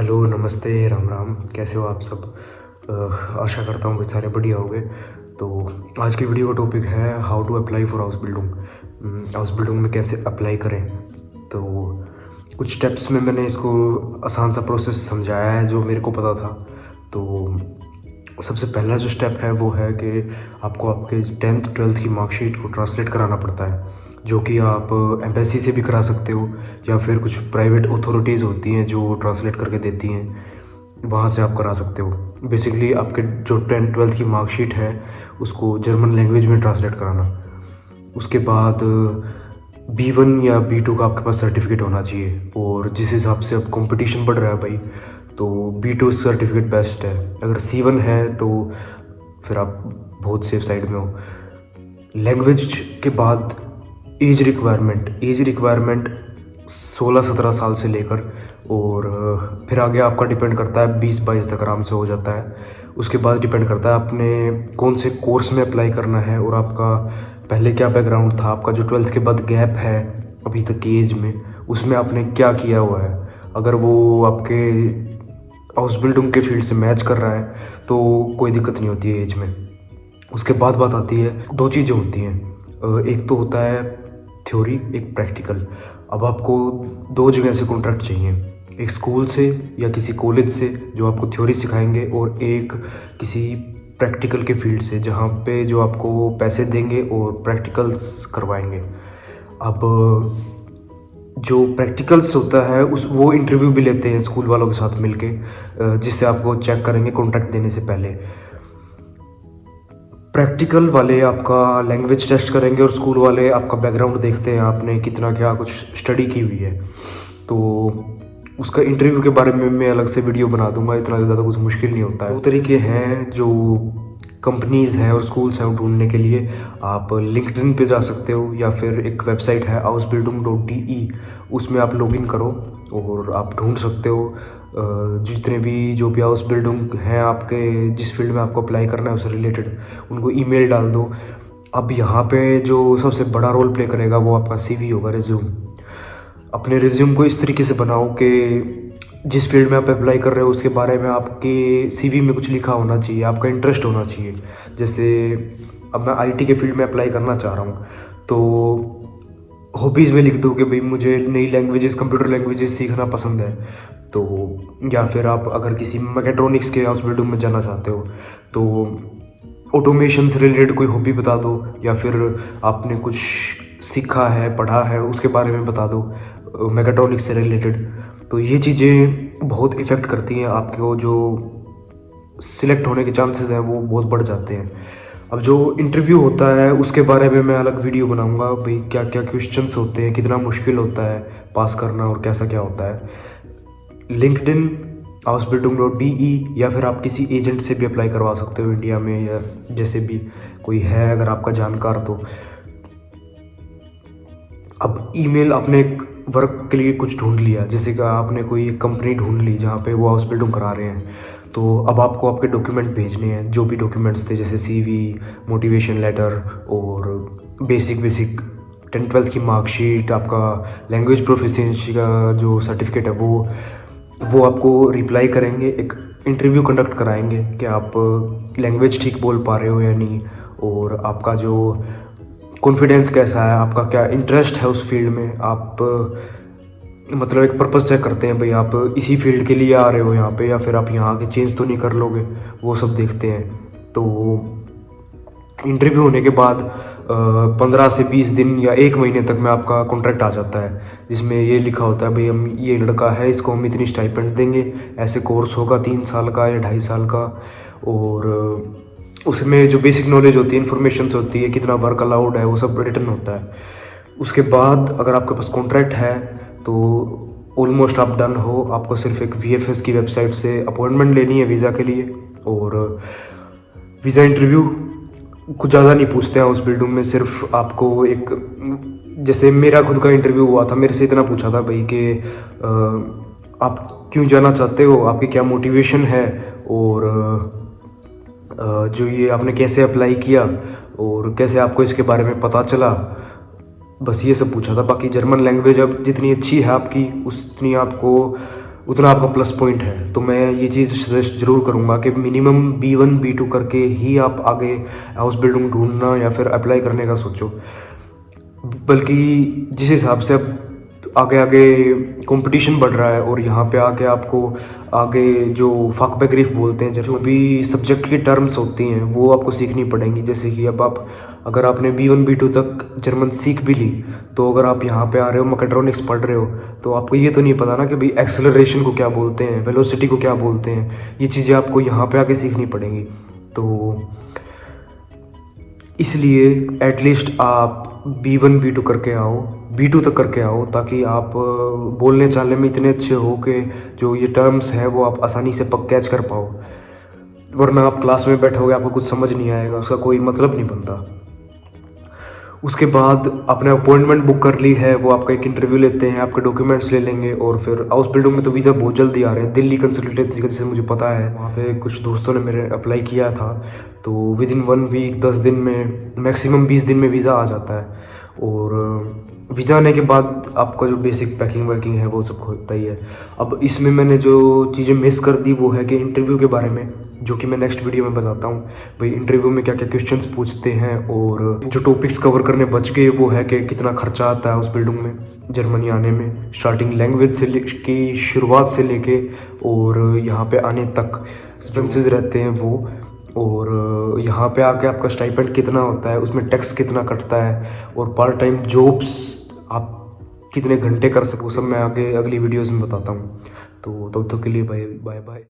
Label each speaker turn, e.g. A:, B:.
A: Hello, नमस्ते, राम राम। कैसे हो आप सब? आशा करता हूँ बेचारे बढ़िया होगे। तो आज की वीडियो का टॉपिक है how to apply for house building. House building में कैसे अप्लाई करें। तो कुछ स्टेप्स में मैंने इसको आसान सा प्रोसेस समझाया है जो मेरे को पता था। तो सबसे पहला जो स्टेप है वो है कि आपको आपके 10th 12th की मार्कशीट को ट्रांसलेट कराना पड़ता है, जो कि आप एम्बेसी से भी करा सकते हो या फिर कुछ प्राइवेट अथॉरिटीज़ होती हैं जो ट्रांसलेट करके देती हैं, वहाँ से आप करा सकते हो। बेसिकली आपके जो 10th 12th की मार्कशीट है उसको जर्मन लैंग्वेज में ट्रांसलेट कराना। उसके बाद B1 या B2 का आपके पास सर्टिफिकेट होना चाहिए, और जिस हिसाब से अब कंपटीशन बढ़ रहा है भाई, तो B2 सर्टिफिकेट बेस्ट है। अगर C1 है तो फिर आप बहुत सेफ साइड में हो। लैंग्वेज के बाद एज रिक्वायरमेंट 16-17 साल से लेकर, और फिर आगे आपका डिपेंड करता है 20-22 तक आराम से हो जाता है। उसके बाद डिपेंड करता है आपने कौन से कोर्स में अप्लाई करना है और आपका पहले क्या बैकग्राउंड था। आपका जो 12th के बाद गैप है अभी तक की एज में, उसमें आपने क्या किया हुआ है। अगर वो आपके हाउस बिल्डिंग के फील्ड से मैच कर रहा है तो कोई दिक्कत नहीं होती है एज में। उसके बाद बात आती है, दो चीज़ें होती हैं, एक तो होता है थ्योरी, एक प्रैक्टिकल। अब आपको दो जगह से कॉन्ट्रैक्ट चाहिए, एक स्कूल से या किसी कॉलेज से जो आपको थ्योरी सिखाएंगे, और एक किसी प्रैक्टिकल के फील्ड से जहाँ पे जो आपको पैसे देंगे और प्रैक्टिकल्स करवाएंगे। अब जो प्रैक्टिकल्स होता है वो इंटरव्यू भी लेते हैं स्कूल वालों के साथ मिलके, जिससे आपको चेक करेंगे कॉन्ट्रैक्ट देने से पहले। प्रैक्टिकल वाले आपका लैंग्वेज टेस्ट करेंगे और स्कूल वाले आपका बैकग्राउंड देखते हैं, आपने कितना क्या कुछ स्टडी की हुई है। तो उसका इंटरव्यू के बारे में मैं अलग से वीडियो बना दूंगा, इतना ज़्यादा कुछ मुश्किल नहीं होता है। दो तरीके हैं जो कंपनीज़ हैं और स्कूल्स हैं ढूंढने के लिए। आप लिंक्डइन पे जा सकते हो, या फिर एक वेबसाइट है hausbildung.de, उसमें आप लॉगिन करो और आप ढूंढ सकते हो जितने भी जो भी हाउस बिल्डिंग हैं आपके जिस फील्ड में आपको अप्लाई करना है उससे रिलेटेड, उनको ईमेल डाल दो। अब यहाँ पे जो सबसे बड़ा रोल प्ले करेगा वो आपका CV होगा, रिज्यूम। अपने रिज्यूम को इस तरीके से बनाओ कि जिस फील्ड में आप अप्लाई कर रहे हो उसके बारे में आपके CV में कुछ लिखा होना चाहिए, आपका इंटरेस्ट होना चाहिए। जैसे अब मैं IT के फील्ड में अप्लाई करना चाह रहा हूँ, तो हॉबीज़ में लिख दो कि भाई मुझे नई लैंग्वेजेस, कंप्यूटर लैंग्वेजेस सीखना पसंद है। तो या फिर आप अगर किसी मैकेट्रॉनिक्स के हाउस बिल्डिंग में जाना चाहते हो तो ऑटोमेशन से रिलेटेड कोई हॉबी बता दो, या फिर आपने कुछ सीखा है, पढ़ा है, उसके बारे में बता दो मैकेट्रॉनिक्स से रिलेटेड। तो ये चीज़ें बहुत इफ़ेक्ट करती हैं, आपको जो सिलेक्ट होने के चांसेस हैं वो बहुत बढ़ जाते हैं। अब जो इंटरव्यू होता है उसके बारे में मैं अलग वीडियो बनाऊंगा, भाई क्या क्या क्वेश्चंस होते हैं, कितना मुश्किल होता है पास करना और कैसा क्या होता है। लिंक्डइन, hausbildung.de, या फिर आप किसी एजेंट से भी अप्लाई करवा सकते हो इंडिया में, या जैसे भी कोई है अगर आपका जानकार तो। अब ईमेल, आपने एक वर्क के लिए कुछ ढूंढ लिया, जैसे कि आपने कोई एक कंपनी ढूंढ ली जहाँ पे वो हाउस बिल्डिंग करा रहे हैं, तो अब आपको आपके डॉक्यूमेंट भेजने हैं, जो भी डॉक्यूमेंट्स थे, जैसे CV, मोटिवेशन लेटर और बेसिक 10th 12th की मार्कशीट, आपका लैंग्वेज प्रोफिशिएंसी का जो सर्टिफिकेट है वो आपको रिप्लाई करेंगे, एक इंटरव्यू कंडक्ट कराएंगे कि आप लैंग्वेज ठीक बोल पा रहे हो या नहीं, और आपका जो कॉन्फिडेंस कैसा है, आपका क्या इंटरेस्ट है उस फील्ड में। आप मतलब एक पर्पस चेक करते हैं, भाई आप इसी फील्ड के लिए आ रहे हो यहाँ पे, या फिर आप यहाँ आके चेंज तो नहीं कर लोगे, वो सब देखते हैं। तो इंटरव्यू होने के बाद 15 से 20 दिन या 1 महीने तक में आपका कॉन्ट्रैक्ट आ जाता है, जिसमें ये लिखा होता है भाई हम ये लड़का है, इसको हम इतनी स्टाइपेंड देंगे, ऐसे कोर्स होगा 3 साल का या 2.5 साल का, और उसमें जो बेसिक नॉलेज होती है, इन्फॉर्मेशन होती है, कितना वर्क अलाउड है, वो सब रिटर्न होता है। उसके बाद अगर आपके पास कॉन्ट्रैक्ट है तो ऑलमोस्ट आप डन हो। आपको सिर्फ एक VFS की वेबसाइट से अपॉइंटमेंट लेनी है वीज़ा के लिए, और वीज़ा इंटरव्यू कुछ ज़्यादा नहीं पूछते हैं उस बिल्डिंग में। सिर्फ आपको एक, जैसे मेरा खुद का इंटरव्यू हुआ था, मेरे से इतना पूछा था भाई कि आप क्यों जाना चाहते हो, आपकी क्या मोटिवेशन है, और जो ये आपने कैसे अप्लाई किया और कैसे आपको इसके बारे में पता चला, बस ये सब पूछा था। बाकी जर्मन लैंग्वेज अब जितनी अच्छी है आपकी, उतनी आपको उतना आपका प्लस पॉइंट है। तो मैं ये चीज़ सजेस्ट ज़रूर करूँगा कि मिनिमम B1 B2 करके ही आप आगे हाउस बिल्डिंग ढूंढना या फिर अप्लाई करने का सोचो। बल्कि जिस हिसाब से अब आगे आगे कंपटीशन बढ़ रहा है और यहाँ पे आके आपको आगे जो फाक ग्रीफ बोलते हैं, जो भी सब्जेक्ट की टर्म्स होती हैं वो आपको सीखनी पड़ेंगी। जैसे कि अब आप अगर आपने B1 B2 तक जर्मन सीख भी ली, तो अगर आप यहाँ पे आ रहे हो मैकेट्रॉनिक्स पढ़ रहे हो, तो आपको ये तो नहीं पता ना कि भाई एक्सेलरेशन को क्या बोलते हैं, वेलोसिटी को क्या बोलते हैं। ये चीज़ें आपको यहाँ पे आके सीखनी पड़ेंगी। तो इसलिए एटलीस्ट आप B1 B2 करके आओ, B2 तक करके आओ, ताकि आप बोलने चालने में इतने अच्छे हो कि जो ये टर्म्स हैं वो आप आसानी से कैच कर पाओ। वरना आप क्लास में बैठोगे, आपको कुछ समझ नहीं आएगा, उसका कोई मतलब नहीं बनता। उसके बाद आपने अपॉइंटमेंट बुक कर ली है, वो आपका एक इंटरव्यू लेते हैं, आपके डॉक्यूमेंट्स ले लेंगे, और फिर हाउस बिल्डिंग में तो वीज़ा बहुत जल्दी आ रहे हैं। दिल्ली कंसल्टेंसी का जैसे मुझे पता है, वहाँ पे कुछ दोस्तों ने मेरे अप्लाई किया था, तो विद इन 1 वीक 10 दिन में, मैक्सिमम 20 दिन में वीज़ा आ जाता है। और वीज़ा आने के बाद आपका जो बेसिक पैकिंग वैकिंग है वो सब होता ही है। अब इसमें मैंने जो चीज़ें मिस कर दी वो है कि इंटरव्यू के बारे में, जो कि मैं नेक्स्ट वीडियो में बताता हूँ भाई इंटरव्यू में क्या क्या क्वेश्चंस पूछते हैं। और जो टॉपिक्स कवर करने बच गए वो है कि कितना खर्चा आता है उस बिल्डिंग में जर्मनी आने में, स्टार्टिंग लैंग्वेज से की शुरुआत से लेके और यहाँ पे आने तक एक्सपेंसेस रहते हैं वो, और यहाँ पे आके आपका स्टाइपेंड कितना होता है, उसमें टैक्स कितना कटता है, और पार्ट टाइम जॉब्स आप कितने घंटे कर सको, सब मैं आगे अगली वीडियोज़ में बताता हूँ। तो तब तक के लिए बाय बाय बाय।